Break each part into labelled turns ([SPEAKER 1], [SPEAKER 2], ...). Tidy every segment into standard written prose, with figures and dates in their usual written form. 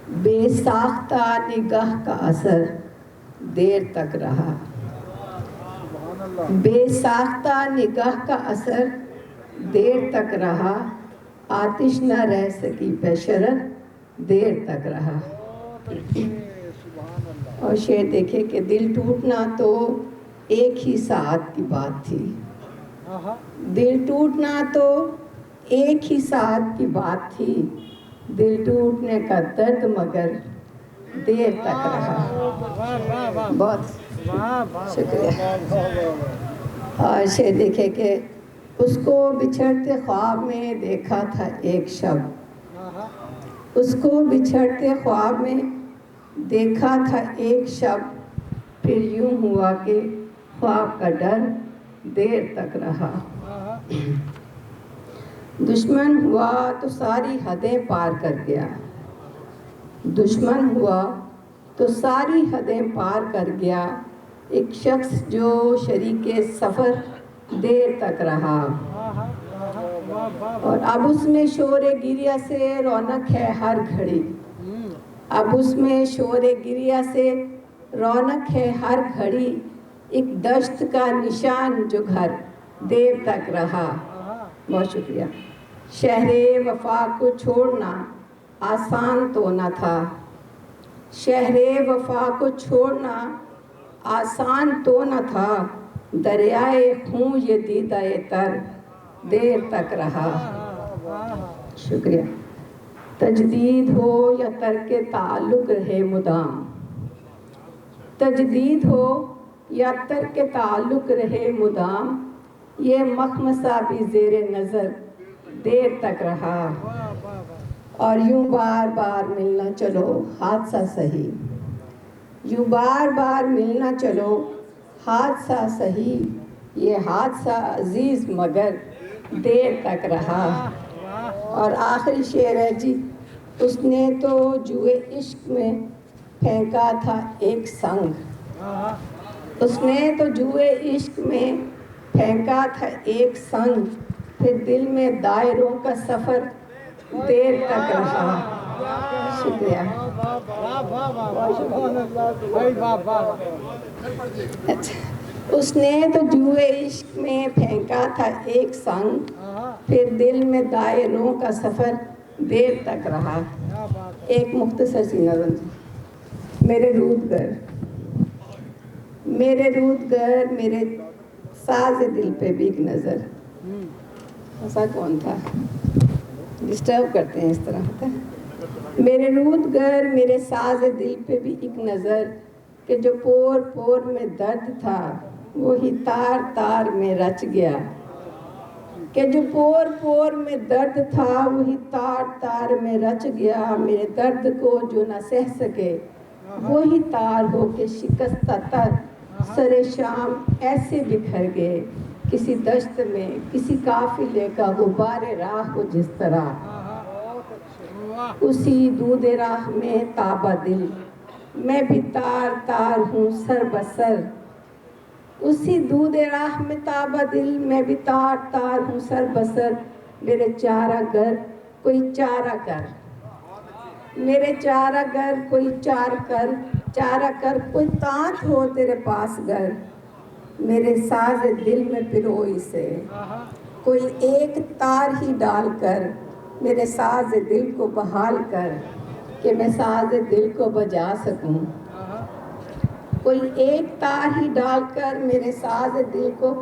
[SPEAKER 1] بے ساختہ نگاہ کا اثر دیر تک رہا، بے ساختہ نگاہ کا اثر دیر تک رہا، آتش نہ رہ سکی پہ شرر دیر تک رہا۔ اور شعر دیکھے کہ دل ٹوٹنا تو ایک ہی ساعت کی بات تھی، دل ٹوٹنا تو ایک ہی ساعت کی بات تھی، دل ٹوٹنے کا درد مگر دیر تک رہا۔ بہت شکریہ۔ اور شعر دیکھے کہ اس کو بچھڑتے خواب میں دیکھا تھا ایک شب، اس کو بچھڑتے خواب میں دیکھا تھا ایک شب، پھر یوں ہوا کہ خواب کا ڈر دیر تک رہا۔ دشمن ہوا تو ساری حدیں پار کر گیا، دشمن ہوا تو ساری حدیں پار کر گیا، ایک شخص جو شریک سفر دیر تک رہا۔ اور اب اس میں شور گریہ سے رونق ہے ہر گھڑی، اب اس میں شور گریہ سے رونق ہے ہر گھڑی، ایک دشت کا نشان جو گھر دیر تک رہا۔ بہت شکریہ۔ شہر وفا کو چھوڑنا آسان تو نہ تھا، شہر وفا کو چھوڑنا آسان تو نہ تھا، دریائے خون یہ دیدہ تر دیر تک رہا۔ شکریہ۔ تجدید ہو یا ترک تعلق رہے مدام، تجدید ہو یا ترک تعلق رہے مدام، یہ مخمصہ بھی زیر نظر دیر تک رہا۔ اور یوں بار بار ملنا چلو حادثہ سہی، یوں بار بار ملنا چلو حادثہ سہی، یہ حادثہ عزیز مگر دیر تک رہا۔ اور آخری شعر ہے جی، اس نے تو جوئے عشق میں پھینکا تھا ایک سنگ، اس نے تو جوئے عشق میں پھینکا تھا ایک سنگ، پھر دل میں دائروں کا سفر دیر تک رہا۔ شکریہ۔ اس نے تو جوئے عشق میں پھینکا تھا ایک سنگ، پھر دل میں دائروں کا سفر دیر تک رہا۔ ایک مختصر سی نظم تھی۔ میرے رودگر، میرے رودگر میرے ساز دل پہ بھی ایک نظر۔ ایسا کون تھا؟ ڈسٹرب کرتے ہیں اس طرح ہوتا ہے۔ میرے رودگر میرے ساز دل پہ بھی ایک نظر، کہ جو پور پور میں درد تھا وہی تار تار میں رچ گیا، کہ جو پور پور میں درد تھا وہی تار تار میں رچ گیا، میرے درد کو جو نہ سہ سکے وہی تار ہو کے شکستہ تر سر شام ایسے بکھر گئے، کسی دشت میں کسی قافلے کا غبار راہ ہو جس طرح، اسی دود راہ میں تابہ دل میں بھی تار تار ہوں سر بسر، اسی دود راہ میں تابہ دل میں بھی تار تار ہوں سر بسر، میرے چارہ گر کوئی چارہ کر، میرے چارہ گر کوئی چارہ کر کوئی تانت ہو تیرے پاس گر، میرے ساز دل میں پروئی سے کوئی ایک تار ہی ڈال کر، میرے ساز دل کو بحال کر کہ میں ساز دل کو بجا سکوں، کوئی ایک تار ہی ڈال کر میرے ساز دل کو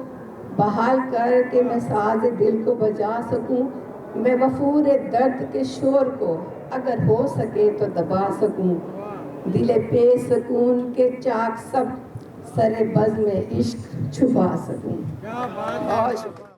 [SPEAKER 1] بحال کر کہ میں ساز دل کو بجا سکوں، میں وفور درد کے شور کو اگر ہو سکے تو دبا سکوں، دل بے سکون کے چاک سب سر بزم عشق چھپا سکوں۔